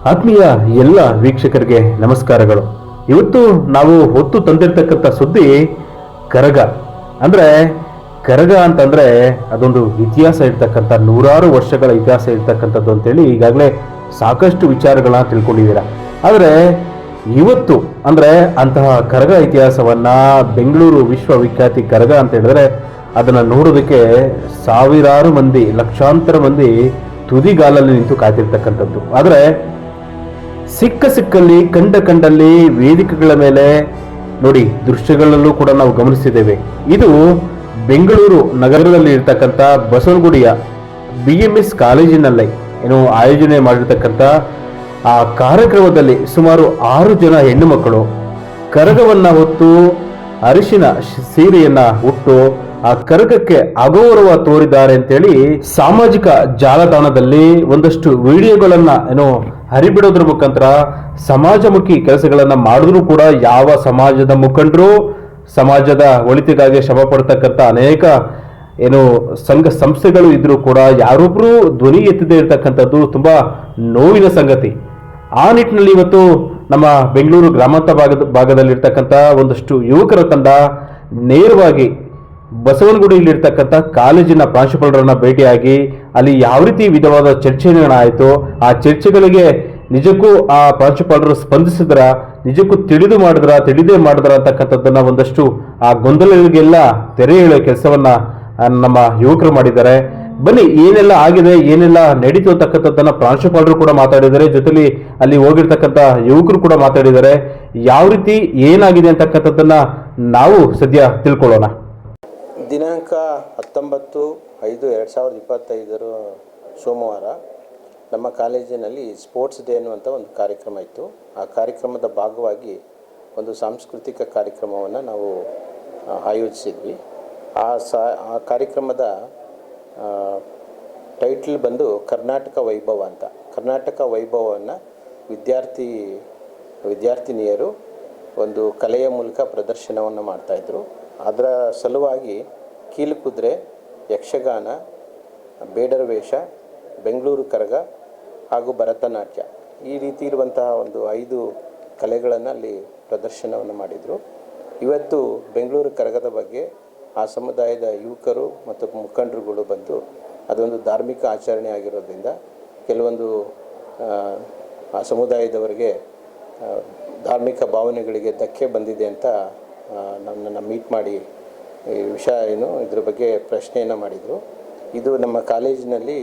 ಆತ್ಮೀಯ ಎಲ್ಲ ವೀಕ್ಷಕರಿಗೆ ನಮಸ್ಕಾರಗಳು. ಇವತ್ತು ನಾವು ಹೊತ್ತು ತಂದಿರತಕ್ಕಂಥ ಸುದ್ದಿ ಕರಗ. ಅಂದ್ರೆ ಕರಗ ಅಂತಂದ್ರೆ ಅದೊಂದು ಇತಿಹಾಸ ಇರ್ತಕ್ಕಂಥ, ನೂರಾರು ವರ್ಷಗಳ ಇತಿಹಾಸ ಇರ್ತಕ್ಕಂಥದ್ದು ಅಂತೇಳಿ ಈಗಾಗಲೇ ಸಾಕಷ್ಟು ವಿಚಾರಗಳನ್ನ ತಿಳ್ಕೊಂಡಿದ್ದೀರಾ. ಆದರೆ ಇವತ್ತು ಅಂದ್ರೆ ಅಂತಹ ಕರಗ ಇತಿಹಾಸವನ್ನ, ಬೆಂಗಳೂರು ವಿಶ್ವವಿಖ್ಯಾತಿ ಕರಗ ಅಂತ ಹೇಳಿದ್ರೆ ಅದನ್ನ ನೋಡೋದಕ್ಕೆ ಸಾವಿರಾರು ಮಂದಿ, ಲಕ್ಷಾಂತರ ಮಂದಿ ತುದಿಗಾಲಲ್ಲಿ ನಿಂತು ಕಾಯ್ತಿರ್ತಕ್ಕಂಥದ್ದು. ಆದರೆ ಸಿಕ್ಕಲ್ಲಿ ಕಂಡಲ್ಲಿ ವೇದಿಕೆಗಳ ಮೇಲೆ ನೋಡಿ, ದೃಶ್ಯಗಳಲ್ಲೂ ಕೂಡ ನಾವು ಗಮನಿಸಿದ್ದೇವೆ. ಇದು ಬೆಂಗಳೂರು ನಗರದಲ್ಲಿ ಇರ್ತಕ್ಕಂಥ ಬಸವನಗುಡಿಯ BMS ಕಾಲೇಜಿನಲ್ಲಿ ಆಯೋಜನೆ ಮಾಡಿರ್ತಕ್ಕಂಥ ಆ ಕಾರ್ಯಕ್ರಮದಲ್ಲಿ ಸುಮಾರು 6 ಜನ ಹೆಣ್ಣು ಮಕ್ಕಳು ಕರಗವನ್ನ ಹೊತ್ತು ಅರಿಶಿನ ಸೀರೆಯನ್ನ ಉಟ್ಟು ಆ ಕರಗಕ್ಕೆ ಅಗೌರವ ತೋರಿದ್ದಾರೆ ಅಂತೇಳಿ ಸಾಮಾಜಿಕ ಜಾಲತಾಣದಲ್ಲಿ ಒಂದಷ್ಟು ವಿಡಿಯೋಗಳನ್ನ ಹರಿಬಿಡೋದ್ರ ಮುಖಾಂತರ ಸಮಾಜಮುಖಿ ಕೆಲಸಗಳನ್ನ ಮಾಡಿದ್ರು ಕೂಡ ಯಾವ ಸಮಾಜದ ಮುಖಂಡರು, ಸಮಾಜದ ಒಳಿತಿಗಾಗಿ ಶ್ರಮ ಪಡ್ತಕ್ಕಂಥ ಅನೇಕ ಸಂಘ ಸಂಸ್ಥೆಗಳು ಇದ್ರೂ ಕೂಡ ಯಾರೊಬ್ರು ಧ್ವನಿ ಎತ್ತದೇ ಇರತಕ್ಕಂಥದ್ದು ತುಂಬಾ ನೋವಿನ ಸಂಗತಿ. ಆ ನಿಟ್ಟಿನಲ್ಲಿ ಇವತ್ತು ನಮ್ಮ ಬೆಂಗಳೂರು ಗ್ರಾಮಾಂತರ ಭಾಗದಲ್ಲಿರ್ತಕ್ಕಂಥ ಒಂದಷ್ಟು ಯುವಕರ ತಂಡ ನೇರವಾಗಿ ಬಸವನಗುಡಿಯಲ್ಲಿರ್ತಕ್ಕಂಥ ಕಾಲೇಜಿನ ಪ್ರಾಂಶುಪಾಲರನ್ನ ಭೇಟಿಯಾಗಿ ಅಲ್ಲಿ ಯಾವ ರೀತಿ ವಿಧವಾದ ಚರ್ಚೆಗಳಾಯಿತು, ಆ ಚರ್ಚೆಗಳಿಗೆ ನಿಜಕ್ಕೂ ಆ ಪ್ರಾಂಶುಪಾಲರು ಸ್ಪಂದಿಸಿದ್ರ, ನಿಜಕ್ಕೂ ತಿಳಿದೇ ಮಾಡಿದ್ರ ಅಂತಕ್ಕಂಥದ್ದನ್ನ ಒಂದಷ್ಟು ಆ ಗೊಂದಲಗಳಿಗೆಲ್ಲ ತೆರೆ ಎಳೆಯುವ ಕೆಲಸವನ್ನ ನಮ್ಮ ಯುವಕರು ಮಾಡಿದ್ದಾರೆ. ಬನ್ನಿ, ಏನೆಲ್ಲ ಆಗಿದೆ, ಏನೆಲ್ಲ ನಡೀತು ಅಂತಕ್ಕಂಥದ್ದನ್ನ ಪ್ರಾಂಶುಪಾಲರು ಕೂಡ ಮಾತಾಡಿದ್ದಾರೆ, ಜೊತೆಲಿ ಅಲ್ಲಿ ಹೋಗಿರ್ತಕ್ಕಂಥ ಯುವಕರು ಕೂಡ ಮಾತಾಡಿದ್ದಾರೆ. ಯಾವ ರೀತಿ ಏನಾಗಿದೆ ಅಂತಕ್ಕಂಥದ್ದನ್ನ ನಾವು ಸದ್ಯ ತಿಳ್ಕೊಳ್ಳೋಣ. ದಿನಾಂಕ 19/5/2025 ಸೋಮವಾರ ನಮ್ಮ ಕಾಲೇಜಿನಲ್ಲಿ ಸ್ಪೋರ್ಟ್ಸ್ ಡೇ ಅನ್ನುವಂಥ ಒಂದು ಕಾರ್ಯಕ್ರಮ ಇತ್ತು. ಆ ಕಾರ್ಯಕ್ರಮದ ಭಾಗವಾಗಿ ಒಂದು ಸಾಂಸ್ಕೃತಿಕ ಕಾರ್ಯಕ್ರಮವನ್ನು ನಾವು ಆಯೋಜಿಸಿದ್ವಿ. ಆ ಕಾರ್ಯಕ್ರಮದ ಟೈಟಲ್ ಬಂದು ಕರ್ನಾಟಕ ವೈಭವ ಅಂತ. ಕರ್ನಾಟಕ ವೈಭವವನ್ನು ವಿದ್ಯಾರ್ಥಿನಿಯರು ಒಂದು ಕಲೆಯ ಮೂಲಕ ಪ್ರದರ್ಶನವನ್ನು ಮಾಡ್ತಾಯಿದ್ರು. ಅದರ ಸಲುವಾಗಿ ಕೀಲುಕುದುರೆ, ಯಕ್ಷಗಾನ, ಬೇಡರ ವೇಷ, ಬೆಂಗಳೂರು ಕರಗ ಹಾಗೂ ಭರತನಾಟ್ಯ, ಈ ರೀತಿ ಇರುವಂತಹ ಒಂದು 5 ಕಲೆಗಳನ್ನು ಅಲ್ಲಿ ಪ್ರದರ್ಶನವನ್ನು ಮಾಡಿದರು. ಇವತ್ತು ಬೆಂಗಳೂರು ಕರಗದ ಬಗ್ಗೆ ಆ ಸಮುದಾಯದ ಯುವಕರು ಮತ್ತು ಮುಖಂಡರುಗಳು ಬಂದು ಅದೊಂದು ಧಾರ್ಮಿಕ ಆಚರಣೆ ಆಗಿರೋದ್ರಿಂದ ಕೆಲವೊಂದು ಆ ಸಮುದಾಯದವರಿಗೆ ಧಾರ್ಮಿಕ ಭಾವನೆಗಳಿಗೆ ಧಕ್ಕೆ ಬಂದಿದೆ ಅಂತ ನನ್ನನ್ನು ಮೀಟ್ ಮಾಡಿ ಈ ವಿಷಯ ಇದ್ರ ಬಗ್ಗೆ ಪ್ರಶ್ನೆಯನ್ನು ಮಾಡಿದರು. ಇದು ನಮ್ಮ ಕಾಲೇಜಿನಲ್ಲಿ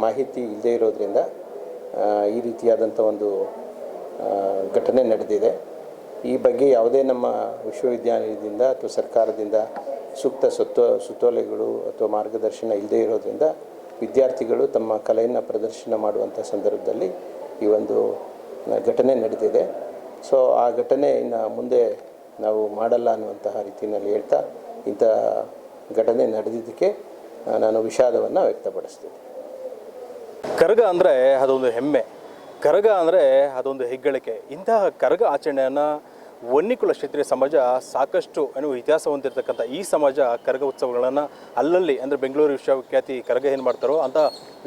ಮಾಹಿತಿ ಇಲ್ಲದೇ ಇರೋದ್ರಿಂದ ಈ ರೀತಿಯಾದಂಥ ಒಂದು ಘಟನೆ ನಡೆದಿದೆ. ಈ ಬಗ್ಗೆ ಯಾವುದೇ ನಮ್ಮ ವಿಶ್ವವಿದ್ಯಾಲಯದಿಂದ ಅಥವಾ ಸರ್ಕಾರದಿಂದ ಸೂಕ್ತ ಸುತ್ತೋಲೆಗಳು ಅಥವಾ ಮಾರ್ಗದರ್ಶನ ಇಲ್ಲದೇ ಇರೋದ್ರಿಂದ ವಿದ್ಯಾರ್ಥಿಗಳು ತಮ್ಮ ಕಲೆಯನ್ನು ಪ್ರದರ್ಶನ ಮಾಡುವಂಥ ಸಂದರ್ಭದಲ್ಲಿ ಈ ಒಂದು ಘಟನೆ ನಡೆದಿದೆ. ಸೊ ಆ ಘಟನೆ ಇನ್ನು ಮುಂದೆ ನಾವು ಮಾಡಲ್ಲ ಅನ್ನುವಂತಹ ರೀತಿಯಲ್ಲಿ ಹೇಳ್ತಾ ಇಂಥ ಘಟನೆ ನಡೆದಿದ್ದಕ್ಕೆ ನಾನು ವಿಷಾದವನ್ನು ವ್ಯಕ್ತಪಡಿಸ್ತೀನಿ. ಕರಗ ಅಂದರೆ ಅದೊಂದು ಹೆಮ್ಮೆ, ಕರಗ ಅಂದರೆ ಅದೊಂದು ಹೆಗ್ಗಳಿಕೆ. ಇಂತಹ ಕರಗ ಆಚರಣೆಯನ್ನು ವನ್ನಿಕುಲ ಕ್ಷತ್ರಿಯ ಸಮಾಜ ಸಾಕಷ್ಟು ಇತಿಹಾಸ ಹೊಂದಿರತಕ್ಕಂಥ ಈ ಸಮಾಜ ಕರಗ ಉತ್ಸವಗಳನ್ನು ಅಲ್ಲಲ್ಲಿ ಅಂದರೆ ಬೆಂಗಳೂರು ವಿಶ್ವವಿಖ್ಯಾತಿ ಕರಗ ಏನು ಮಾಡ್ತಾರೋ ಅಂಥ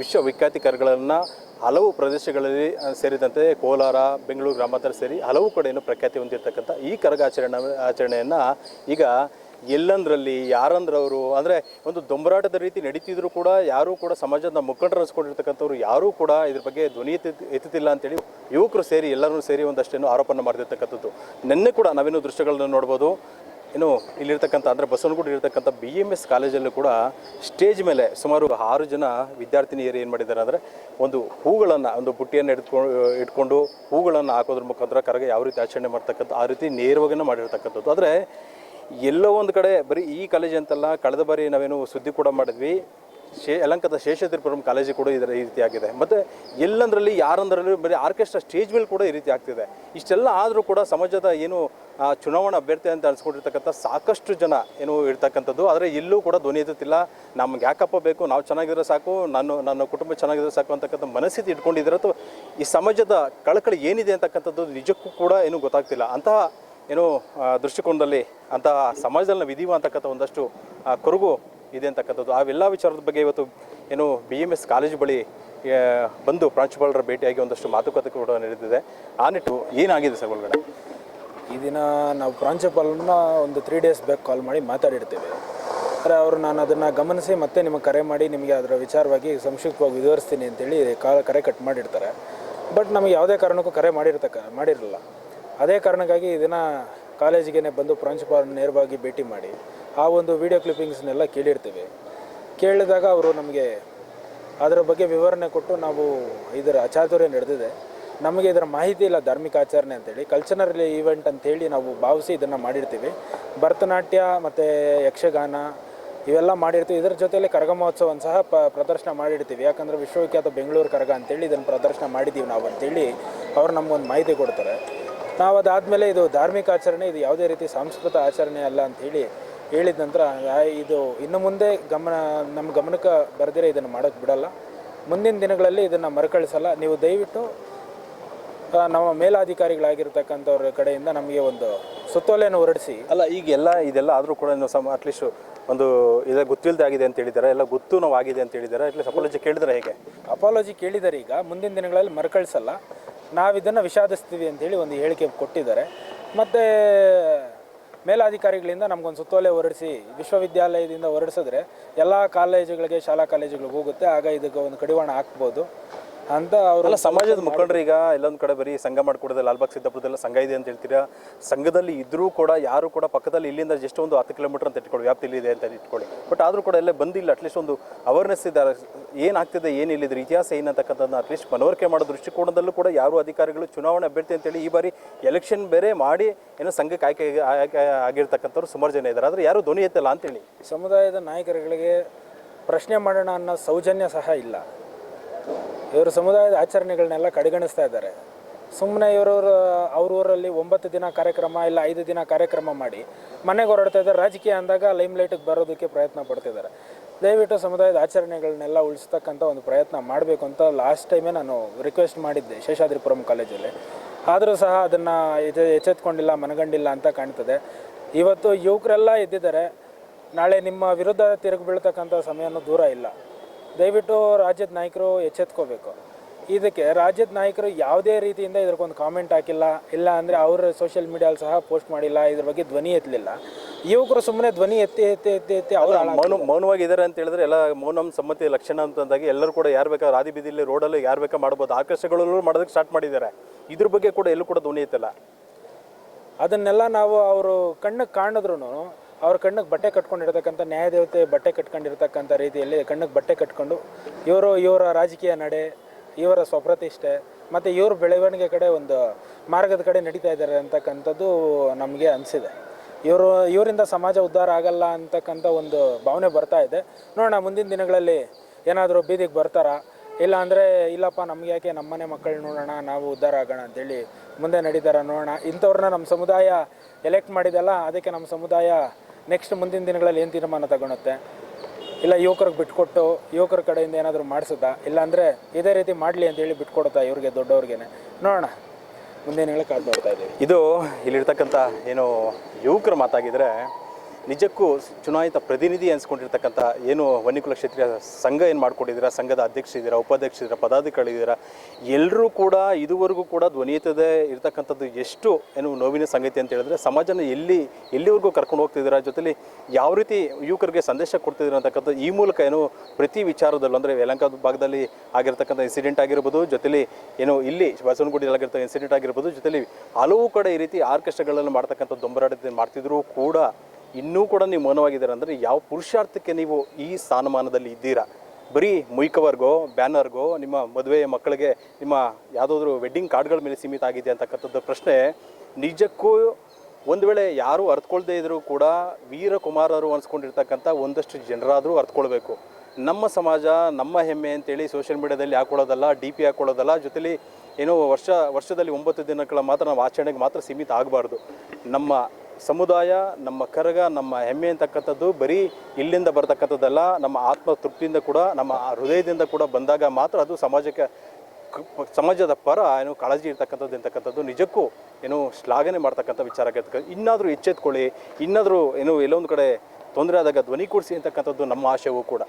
ವಿಶ್ವವಿಖ್ಯಾತಿ ಕರಗಳನ್ನು ಹಲವು ಪ್ರದೇಶಗಳಲ್ಲಿ ಸೇರಿದಂತೆ ಕೋಲಾರ, ಬೆಂಗಳೂರು ಗ್ರಾಮಾಂತರ ಸೇರಿ ಹಲವು ಕಡೆಯನ್ನು ಪ್ರಖ್ಯಾತಿ ಹೊಂದಿರತಕ್ಕಂಥ ಈ ಕರಗ ಆಚರಣೆಯನ್ನು ಈಗ ಎಲ್ಲಂದ್ರಲ್ಲಿ ಯಾರಂದ್ರವರು ಅಂದರೆ ಒಂದು ದೊಂಬರಾಟದ ರೀತಿ ನಡೀತಿದ್ರು ಕೂಡ ಯಾರೂ ಕೂಡ ಸಮಾಜದ ಮುಖಂಡರು ಅನ್ಸ್ಕೊಂಡಿರ್ತಕ್ಕಂಥವ್ರು ಯಾರೂ ಕೂಡ ಇದ್ರ ಬಗ್ಗೆ ಧ್ವನಿ ಎತ್ತುತ್ತಿಲ್ಲ ಅಂತೇಳಿ ಯುವಕರು ಸೇರಿ ಎಲ್ಲರೂ ಸೇರಿ ಒಂದಷ್ಟೇನು ಆರೋಪನ ಮಾಡ್ತಿರ್ತಕ್ಕಂಥದ್ದು. ನಿನ್ನೆ ಕೂಡ ನಾವೇನು ದೃಶ್ಯಗಳನ್ನು ನೋಡ್ಬೋದು. ಇಲ್ಲಿರ್ತಕ್ಕಂಥ ಅಂದರೆ ಬಸವನಗುಡಿ ಇರ್ತಕ್ಕಂಥ BMS ಕಾಲೇಜಲ್ಲೂ ಕೂಡ ಸ್ಟೇಜ್ ಮೇಲೆ ಸುಮಾರು 6 ಜನ ವಿದ್ಯಾರ್ಥಿನಿಯರು ಏನು ಮಾಡಿದ್ದಾರೆ ಅಂದರೆ ಒಂದು ಹೂಗಳನ್ನು, ಒಂದು ಬುಟ್ಟಿಯನ್ನು ಇಟ್ಕೊಂಡು ಹೂಗಳನ್ನು ಹಾಕೋದ್ರ ಮುಖಾಂತರ ಕರಗ ಯಾವ ರೀತಿ ಆಚರಣೆ ಮಾಡ್ತಕ್ಕಂಥ ಆ ರೀತಿ ನೇರವಾಗಿ ಮಾಡಿರ್ತಕ್ಕಂಥದ್ದು. ಆದರೆ ಎಲ್ಲೋ ಒಂದು ಕಡೆ ಬರೀ ಈ ಕಾಲೇಜ್ ಅಂತಲ್ಲ, ಕಳೆದ ಬಾರಿ ನಾವೇನು ಸುದ್ದಿ ಕೂಡ ಮಾಡಿದ್ವಿ, ಯಲಹಂಕದ ಶೇಷಾದ್ರಿಪುರಂ ಕಾಲೇಜು ಕೂಡ ಈ ರೀತಿ ಆಗಿದೆ. ಮತ್ತು ಎಲ್ಲಂದ್ರಲ್ಲಿ ಯಾರಂದ್ರಲ್ಲಿ ಬರೀ ಆರ್ಕೆಸ್ಟ್ರಾ ಸ್ಟೇಜ್ ಮೇಲೆ ಕೂಡ ಈ ರೀತಿ ಆಗ್ತಿದೆ. ಇಷ್ಟೆಲ್ಲ ಆದರೂ ಕೂಡ ಸಮಾಜದ ಚುನಾವಣಾ ಅಭ್ಯರ್ಥಿ ಅಂತ ಅನ್ಸ್ಕೊಂಡಿರ್ತಕ್ಕಂಥ ಸಾಕಷ್ಟು ಜನ ಇರ್ತಕ್ಕಂಥದ್ದು. ಆದರೆ ಎಲ್ಲೂ ಕೂಡ ಧ್ವನಿ ಎತ್ತುತ್ತಿಲ್ಲ. ನಮ್ಗೆ ಯಾಕಪ್ಪ ಬೇಕು, ನಾವು ಚೆನ್ನಾಗಿದ್ರೆ ಸಾಕು, ನನ್ನ ಕುಟುಂಬ ಚೆನ್ನಾಗಿದ್ರೆ ಸಾಕು ಅಂತಕ್ಕಂಥ ಮನಸ್ಥಿತಿ ಇಟ್ಕೊಂಡಿದ್ದಾರೆ. ಅಥವಾ ಈ ಸಮಾಜದ ಕಳಕಳಿ ಏನಿದೆ ಅಂತಕ್ಕಂಥದ್ದು ನಿಜಕ್ಕೂ ಕೂಡ ಗೊತ್ತಾಗ್ತಿಲ್ಲ. ಅಂತಹ ದೃಷ್ಟಿಕೋನದಲ್ಲಿ ಅಂತಹ ಸಮಾಜದಲ್ಲಿ ವಿಧಿವ ಅಂತಕ್ಕಂಥ ಒಂದಷ್ಟು ಕೊರಗು ಇದೆ ಅಂತಕ್ಕಂಥದ್ದು. ಅವೆಲ್ಲ ವಿಚಾರದ ಬಗ್ಗೆ ಇವತ್ತು BMS ಕಾಲೇಜು ಬಳಿ ಬಂದು ಪ್ರಾಂಶುಪಾಲರ ಭೇಟಿಯಾಗಿ ಒಂದಷ್ಟು ಮಾತುಕತೆ ಕೂಡ ನಡೆದಿದೆ. ಆ ನಿಟ್ಟು ಏನಾಗಿದೆ ಸರ್ ಒಳಗಡೆ? ಈ ದಿನ ನಾವು ಪ್ರಾಂಶುಪಾಲರನ್ನ ಒಂದು 3 ಡೇಸ್ ಬ್ಯಾಕ್ ಕಾಲ್ ಮಾಡಿ ಮಾತಾಡಿರ್ತೀವಿ. ಆದರೆ ಅವರು ನಾನು ಅದನ್ನು ಗಮನಿಸಿ ಮತ್ತೆ ನಿಮಗೆ ಕರೆ ಮಾಡಿ ನಿಮಗೆ ಅದರ ವಿಚಾರವಾಗಿ ಸಂಕ್ಷಿಪ್ತವಾಗಿ ವಿವರಿಸ್ತೀನಿ ಅಂತೇಳಿ ಕರೆ ಕಟ್ ಮಾಡಿರ್ತಾರೆ. ಬಟ್ ನಮಗೆ ಯಾವುದೇ ಕಾರಣಕ್ಕೂ ಕರೆ ಮಾಡಿರಲಿಲ್ಲ. ಅದೇ ಕಾರಣಕ್ಕಾಗಿ ಇದನ್ನು ಕಾಲೇಜಿಗೆ ಬಂದು ಪ್ರಾಂಶುಪಾಲರನ್ನ ನೇರವಾಗಿ ಭೇಟಿ ಮಾಡಿ ಆ ಒಂದು ವಿಡಿಯೋ ಕ್ಲಿಪ್ಪಿಂಗ್ಸ್ನೆಲ್ಲ ಕೇಳಿರ್ತೀವಿ. ಕೇಳಿದಾಗ ಅವರು ನಮಗೆ ಅದರ ಬಗ್ಗೆ ವಿವರಣೆ ಕೊಟ್ಟು ನಾವು ಇದರ ಅಚಾತುರ್ಯ ನಡೆದಿದೆ, ನಮಗೆ ಇದರ ಮಾಹಿತಿ ಇಲ್ಲ, ಧಾರ್ಮಿಕ ಆಚರಣೆ ಅಂತೇಳಿ ಕಲ್ಚರಲ್ ಈವೆಂಟ್ ಅಂತೇಳಿ ನಾವು ಭಾವಿಸಿ ಇದನ್ನು ಮಾಡಿರ್ತೀವಿ. ಭರತನಾಟ್ಯ ಮತ್ತು ಯಕ್ಷಗಾನ ಇವೆಲ್ಲ ಮಾಡಿರ್ತೀವಿ. ಇದರ ಜೊತೆಯಲ್ಲಿ ಕರಗ ಮಹೋತ್ಸವವನ್ನು ಸಹ ಪ್ರದರ್ಶನ ಮಾಡಿರ್ತೀವಿ. ಯಾಕಂದರೆ ವಿಶ್ವವಿಖ್ಯಾತ ಬೆಂಗಳೂರು ಕರಗ ಅಂತೇಳಿ ಇದನ್ನು ಪ್ರದರ್ಶನ ಮಾಡಿದ್ದೀವಿ ನಾವು ಅಂತೇಳಿ ಅವರು ನಮಗೊಂದು ಮಾಹಿತಿ ಕೊಡ್ತಾರೆ. ನಾವು ಅದಾದಮೇಲೆ ಇದು ಧಾರ್ಮಿಕ ಆಚರಣೆ, ಇದು ಯಾವುದೇ ರೀತಿ ಸಾಂಸ್ಕೃತಿಕ ಆಚರಣೆ ಅಲ್ಲ ಅಂಥೇಳಿ ಹೇಳಿದ ನಂತರ ಇದು ಇನ್ನು ಮುಂದೆ ನಮ್ಮ ಗಮನಕ್ಕೆ ಬರೆದಿರೋ ಇದನ್ನು ಮಾಡೋಕ್ಕೆ ಬಿಡಲ್ಲ, ಮುಂದಿನ ದಿನಗಳಲ್ಲಿ ಇದನ್ನು ಮರುಕಳಿಸಲ್ಲ. ನೀವು ದಯವಿಟ್ಟು ನಮ್ಮ ಮೇಲಾಧಿಕಾರಿಗಳಾಗಿರ್ತಕ್ಕಂಥವ್ರ ಕಡೆಯಿಂದ ನಮಗೆ ಒಂದು ಸುತ್ತೋಲೆಯನ್ನು ಹೊರಡಿಸಿ. ಅಲ್ಲ, ಈಗ ಇದೆಲ್ಲ ಆದರೂ ಕೂಡ ಅಟ್ಲೀಸ್ಟ್ ಒಂದು ಇದು ಗೊತ್ತಿಲ್ಲದೆ ಆಗಿದೆ ಅಂತ ಹೇಳಿದ್ದಾರೆ, ಎಲ್ಲ ಗೊತ್ತು ನಾವು ಆಗಿದೆ ಅಂತ ಹೇಳಿದ್ದಾರೆ. ಅಟ್ಲೀಸ್ಟ್ ಅಪಾಲಜಿ ಕೇಳಿದರೆ ಹೇಗೆ? ಅಪಾಲಜಿ ಕೇಳಿದ್ದಾರೆ. ಈಗ ಮುಂದಿನ ದಿನಗಳಲ್ಲಿ ಮರುಕಳಿಸಲ್ಲ, ನಾವು ಇದನ್ನು ವಿಷಾದಿಸ್ತೀವಿ ಅಂತೇಳಿ ಒಂದು ಹೇಳಿಕೆ ಕೊಟ್ಟಿದ್ದಾರೆ. ಮತ್ತು ಮೇಲಾಧಿಕಾರಿಗಳಿಂದ ನಮಗೊಂದು ಸುತ್ತೋಲೆ ಹೊರಡಿಸಿ ವಿಶ್ವವಿದ್ಯಾಲಯದಿಂದ ಹೊರಡಿಸಿದ್ರೆ ಎಲ್ಲ ಕಾಲೇಜುಗಳಿಗೆ, ಶಾಲಾ ಕಾಲೇಜುಗಳಿಗೆ ಹೋಗುತ್ತೆ, ಆಗ ಇದಕ್ಕೆ ಒಂದು ಕಡಿವಾಣ ಹಾಕ್ಬೋದು ಅಂತ ಅವರು. ಸಮಾಜದ ಮುಖಂಡರು ಈಗ ಎಲ್ಲೊಂದು ಕಡೆ ಬರೀ ಸಂಘ ಮಾಡಿಕೊಡೋದು, ಲಾಲ್ಬಾಗ್ ಸಿದ್ದಾಪುರದಲ್ಲ ಸಂಘ ಇದೆ ಅಂತ ಹೇಳ್ತೀರಾ. ಸಂಘದಲ್ಲಿ ಇದ್ರೂ ಕೂಡ ಯಾರು ಕೂಡ ಪಕ್ಕದಲ್ಲಿ ಇಲ್ಲಿಂದ ಜಸ್ಟ್ ಒಂದು 10 ಕಿಲೋಮೀಟರ್ ಅಂತ ಇಟ್ಕೊಳ್ಳಿ, ವ್ಯಾಪ್ತಿಲಿ ಇದೆ ಅಂತ ಇಟ್ಕೊಳ್ಳಿ. ಬಟ್ ಆದರೂ ಕೂಡ ಎಲ್ಲ ಬಂದಿಲ್ಲ. ಅಟ್ಲೀಸ್ಟ್ ಒಂದು ಅವೇರ್ನೆಸ್ ಇದ್ದಾರೆ, ಏನಾಗ್ತಿದೆ ಏನಿಲ್ಲ, ಇದ್ರ ಇತಿಹಾಸ ಏನಂತಕ್ಕಂಥದ್ದನ್ನ ಅಟ್ಲೀಸ್ಟ್ ಮನವರಿಕೆ ಮಾಡೋ ದೃಷ್ಟಿಕೋನದಲ್ಲೂ ಕೂಡ ಯಾರು ಅಧಿಕಾರಿಗಳು ಚುನಾವಣೆ ಅಭ್ಯರ್ಥಿ ಅಂತೇಳಿ ಈ ಬಾರಿ ಎಲೆಕ್ಷನ್ ಬೇರೆ ಮಾಡಿ ಏನೋ ಸಂಘಕ್ಕೆ ಆಯ್ಕೆ ಆಗಿರ್ತಕ್ಕಂಥವ್ರು ಸುಮಾರು ಜನ ಇದ್ದಾರೆ. ಆದರೆ ಯಾರು ಧ್ವನಿ ಎತ್ತಲ್ಲ ಅಂತೇಳಿ ಸಮುದಾಯದ ನಾಯಕರುಗಳಿಗೆ ಪ್ರಶ್ನೆ ಮಾಡೋಣ ಅನ್ನೋ ಸೌಜನ್ಯ ಸಹ ಇಲ್ಲ. ಇವರು ಸಮುದಾಯದ ಆಚರಣೆಗಳನ್ನೆಲ್ಲ ಕಡೆಗಣಿಸ್ತಾ ಇದ್ದಾರೆ. ಸುಮ್ಮನೆ ಅವ್ರ ಊರಲ್ಲಿ 9 ದಿನ ಕಾರ್ಯಕ್ರಮ ಇಲ್ಲ 5 ದಿನ ಕಾರ್ಯಕ್ರಮ ಮಾಡಿ ಮನೆಗೆ ಹೊರಡ್ತಾ ಇದ್ದಾರೆ. ರಾಜಕೀಯ ಅಂದಾಗ ಲೈಮ್ಲೈಟಿಗೆ ಬರೋದಕ್ಕೆ ಪ್ರಯತ್ನ ಪಡ್ತಿದ್ದಾರೆ. ದಯವಿಟ್ಟು ಸಮುದಾಯದ ಆಚರಣೆಗಳನ್ನೆಲ್ಲ ಉಳಿಸ್ತಕ್ಕಂಥ ಒಂದು ಪ್ರಯತ್ನ ಮಾಡಬೇಕು ಅಂತ ಲಾಸ್ಟ್ ಟೈಮೇ ನಾನು ರಿಕ್ವೆಸ್ಟ್ ಮಾಡಿದ್ದೆ ಶೇಷಾದ್ರಿಪುರಂ ಕಾಲೇಜಲ್ಲಿ. ಆದರೂ ಸಹ ಅದನ್ನು ಎಚ್ಚೆತ್ಕೊಂಡಿಲ್ಲ, ಮನಗಂಡಿಲ್ಲ ಅಂತ ಕಾಣ್ತದೆ. ಇವತ್ತು ಯುವಕರೆಲ್ಲ ಎದ್ದಿದ್ದಾರೆ, ನಾಳೆ ನಿಮ್ಮ ವಿರುದ್ಧ ತಿರುಗಿ ಬೀಳ್ತಕ್ಕಂಥ ಸಮಯನೂ ದೂರ ಇಲ್ಲ. ದಯವಿಟ್ಟು ರಾಜ್ಯದ ನಾಯಕರು ಎಚ್ಚೆತ್ಕೋಬೇಕು. ಇದಕ್ಕೆ ರಾಜ್ಯದ ನಾಯಕರು ಯಾವುದೇ ರೀತಿಯಿಂದ ಇದಕ್ಕೊಂದು ಕಾಮೆಂಟ್ ಹಾಕಿಲ್ಲ, ಇಲ್ಲ ಅಂದರೆ ಅವರು ಸೋಷಿಯಲ್ ಮೀಡಿಯಲ್ಲಿ ಸಹ ಪೋಸ್ಟ್ ಮಾಡಿಲ್ಲ, ಇದ್ರ ಬಗ್ಗೆ ಧ್ವನಿ ಎತ್ತಲಿಲ್ಲ. ಯುವಕರು ಸುಮ್ಮನೆ ಧ್ವನಿ ಎತ್ತಿ ಅವರು ಮೌನವಾಗಿದ್ದಾರೆ ಅಂತ ಹೇಳಿದ್ರೆ ಎಲ್ಲ ಮೌನಂ ಸಮ್ಮತಿ ಲಕ್ಷಣ ಅಂತಂದಾಗಿ ಎಲ್ಲರೂ ಕೂಡ ಯಾರು ಬೇಕಾದ್ರೆ ರಾದಿ ಬೀದಿಲಿ ರೋಡಲ್ಲಿ ಯಾರು ಬೇಕಾ ಮಾಡ್ಬೋದು, ಆಕರ್ಷಗಳು ಮಾಡೋದಕ್ಕೆ ಸ್ಟಾರ್ಟ್ ಮಾಡಿದ್ದಾರೆ. ಇದ್ರ ಬಗ್ಗೆ ಕೂಡ ಎಲ್ಲೂ ಕೂಡ ಧ್ವನಿ ಎತ್ತಲ್ಲ. ಅದನ್ನೆಲ್ಲ ನಾವು ಅವರು ಕಣ್ಣಿಗೆ ಕಾಣಿದ್ರೂ ಅವ್ರ ಕಣ್ಣಿಗೆ ಬಟ್ಟೆ ಕಟ್ಕೊಂಡಿರ್ತಕ್ಕಂಥ ನ್ಯಾಯದೇವತೆ ಬಟ್ಟೆ ಕಟ್ಕೊಂಡಿರ್ತಕ್ಕಂಥ ರೀತಿಯಲ್ಲಿ ಕಣ್ಣಿಗೆ ಬಟ್ಟೆ ಕಟ್ಕೊಂಡು ಇವರ ರಾಜಕೀಯ ನಡೆ, ಇವರ ಸ್ವಪ್ರತಿಷ್ಠೆ ಮತ್ತು ಇವ್ರ ಬೆಳವಣಿಗೆ ಕಡೆ ಒಂದು ಮಾರ್ಗದ ಕಡೆ ನಡೀತಾ ಇದ್ದಾರೆ ಅಂತಕ್ಕಂಥದ್ದು ನಮಗೆ ಅನಿಸಿದೆ. ಇವರಿಂದ ಸಮಾಜ ಉದ್ಧಾರ ಆಗಲ್ಲ ಅಂತಕ್ಕಂಥ ಒಂದು ಭಾವನೆ ಬರ್ತಾ ಇದೆ. ನೋಡೋಣ ಮುಂದಿನ ದಿನಗಳಲ್ಲಿ ಏನಾದರೂ ಬೀದಿಗೆ ಬರ್ತಾರಾ, ಇಲ್ಲ ಅಂದರೆ ಇಲ್ಲಪ್ಪ ನಮ್ಗೆ ಯಾಕೆ ನಮ್ಮನೆ ಮಕ್ಕಳು ನೋಡೋಣ, ನಾವು ಉದ್ಧಾರ ಆಗೋಣ ಅಂತೇಳಿ ಮುಂದೆ ನಡೀತಾರ ನೋಡೋಣ. ಇಂಥವ್ರನ್ನ ನಮ್ಮ ಸಮುದಾಯ ಎಲೆಕ್ಟ್ ಮಾಡಿದಲ್ಲ, ಅದಕ್ಕೆ ನಮ್ಮ ಸಮುದಾಯ ನೆಕ್ಸ್ಟ್ ಮುಂದಿನ ದಿನಗಳಲ್ಲಿ ಏನು ತೀರ್ಮಾನ ತಗೊಳುತ್ತೆ, ಇಲ್ಲ ಯುವಕರಿಗೆ ಬಿಟ್ಕೊಟ್ಟು ಯುವಕರ ಕಡೆಯಿಂದ ಏನಾದರೂ ಮಾಡಿಸುತ್ತಾ, ಇಲ್ಲಾಂದರೆ ಇದೇ ರೀತಿ ಮಾಡಲಿ ಅಂತೇಳಿ ಬಿಟ್ಕೊಡುತ್ತಾ ಇವ್ರಿಗೆ ದೊಡ್ಡವ್ರಿಗೇನೆ ನೋಡೋಣ. ಮುಂದಿನ ಹೇಳಿ ಕಾದು ನೋಡ್ತಾ ಇದ್ದೀವಿ. ಇದು ಇಲ್ಲಿರ್ತಕ್ಕಂಥ ಏನು ಯುವಕರ ಮಾತಾಗಿದ್ರೆ ನಿಜಕ್ಕೂ ಚುನಾಯಿತ ಪ್ರತಿನಿಧಿ ಅನ್ಸ್ಕೊಂಡಿರ್ತಕ್ಕಂಥ ಏನು ವನ್ಯಕುಲ ಕ್ಷೇತ್ರೀಯ ಸಂಘ ಏನು ಮಾಡ್ಕೊಂಡಿದ್ದೀರಾ, ಸಂಘದ ಅಧ್ಯಕ್ಷರಿದ್ದೀರಾ, ಉಪಾಧ್ಯಕ್ಷರಿದ್ದೀರಾ, ಪದಾಧಿಕಾರಿದ್ದೀರಾ, ಎಲ್ಲರೂ ಕೂಡ ಇದುವರೆಗೂ ಕೂಡ ಧ್ವನಿ ಎತ್ತದೇ ಇರ್ತಕ್ಕಂಥದ್ದು ಎಷ್ಟು ಏನು ನೋವಿನ ಸಂಗತಿ ಅಂತ ಹೇಳಿದ್ರೆ ಸಮಾಜನ ಎಲ್ಲಿವರೆಗೂ ಕರ್ಕೊಂಡು ಹೋಗ್ತಿದ್ದೀರಾ, ಜೊತೆಲಿ ಯಾವ ರೀತಿ ಯುವಕರಿಗೆ ಸಂದೇಶ ಕೊಡ್ತಿದ್ದೀರಾ ಅಂತಕ್ಕಂಥದ್ದು ಈ ಮೂಲಕ ಏನು ಪ್ರತಿ ವಿಚಾರದಲ್ಲೂ ಅಂದರೆ ಯಲಹಂಕ ಭಾಗದಲ್ಲಿ ಆಗಿರ್ತಕ್ಕಂಥ ಇನ್ಸಿಡೆಂಟ್ ಆಗಿರ್ಬೋದು, ಜೊತೆಲಿ ಏನು ಇಲ್ಲಿ ಬಸವನಗುಡಿಯಲ್ಲಿ ಆಗಿರ್ತಕ್ಕಂಥ ಇನ್ಸಿಡೆಂಟ್ ಆಗಿರ್ಬೋದು, ಜೊತೆಲಿ ಹಲವು ಕಡೆ ಈ ರೀತಿ ಆರ್ಕೆಸ್ಟ್ರಾಗಳನ್ನು ಮಾಡ್ತಕ್ಕಂಥ ದೊಂಬರಾಟ ಮಾಡ್ತಿದ್ರು ಕೂಡ ಇನ್ನೂ ಕೂಡ ನೀವು ಮೌನವಾಗಿದ್ದೀರಾ ಅಂದರೆ ಯಾವ ಪುರುಷಾರ್ಥಕ್ಕೆ ನೀವು ಈ ಸ್ಥಾನಮಾನದಲ್ಲಿ ಇದ್ದೀರಾ? ಬರೀ ಮುಯ್ಕವರ್ಗೋ ಬ್ಯಾನರ್ಗೋ ನಿಮ್ಮ ಮದುವೆಯ ಮಕ್ಕಳಿಗೆ ನಿಮ್ಮ ಯಾವುದಾದ್ರೂ ವೆಡ್ಡಿಂಗ್ ಕಾರ್ಡ್ಗಳ ಮೇಲೆ ಸೀಮಿತ ಆಗಿದೆ ಅಂತಕ್ಕಂಥದ್ದು ಪ್ರಶ್ನೆ ನಿಜಕ್ಕೂ ಒಂದು ವೇಳೆ ಯಾರೂ ಅರ್ಥಕೊಳ್ದೇ ಇದ್ದರೂ ಕೂಡ ವೀರಕುಮಾರರು ಅನ್ಸ್ಕೊಂಡಿರ್ತಕ್ಕಂಥ ಒಂದಷ್ಟು ಜನರಾದರೂ ಅರ್ಥಕೊಳ್ಬೇಕು. ನಮ್ಮ ಸಮಾಜ ನಮ್ಮ ಹೆಮ್ಮೆ ಅಂತೇಳಿ ಸೋಷಿಯಲ್ ಮೀಡಿಯಾದಲ್ಲಿ ಹಾಕೊಳ್ಳೋದಲ್ಲ, DP ಹಾಕೊಳ್ಳೋದಲ್ಲ, ಜೊತೆಲಿ ಏನೋ ವರ್ಷದಲ್ಲಿ 9 ದಿನಗಳ ಮಾತ್ರ ನಾವು ಆಚರಣೆಗೆ ಮಾತ್ರ ಸೀಮಿತ ಆಗಬಾರ್ದು. ನಮ್ಮ ಸಮುದಾಯ, ನಮ್ಮ ಕರಗ, ನಮ್ಮ ಹೆಮ್ಮೆ ಅಂತಕ್ಕಂಥದ್ದು ಬರೀ ಇಲ್ಲಿಂದ ಬರ್ತಕ್ಕಂಥದ್ದಲ್ಲ, ನಮ್ಮ ಆತ್ಮ ತೃಪ್ತಿಯಿಂದ ಕೂಡ ನಮ್ಮ ಹೃದಯದಿಂದ ಕೂಡ ಬಂದಾಗ ಮಾತ್ರ ಅದು ಸಮಾಜದ ಪರ ಏನು ಕಾಳಜಿ ಇರ್ತಕ್ಕಂಥದ್ದು ಅಂತಕ್ಕಂಥದ್ದು ನಿಜಕ್ಕೂ ಏನು ಶ್ಲಾಘನೆ ಮಾಡ್ತಕ್ಕಂಥ ವಿಚಾರ ಆಗಿರ್ತಕ್ಕಂಥ. ಇನ್ನಾದರೂ ಎಚ್ಚೆತ್ಕೊಳ್ಳಿ, ಇನ್ನಾದರೂ ಏನು ಎಲ್ಲೊಂದು ಕಡೆ ತೊಂದರೆ ಆದಾಗ ಧ್ವನಿ ಕೂಡಿಸಿ ಅಂತಕ್ಕಂಥದ್ದು ನಮ್ಮ ಆಶಯವೂ ಕೂಡ.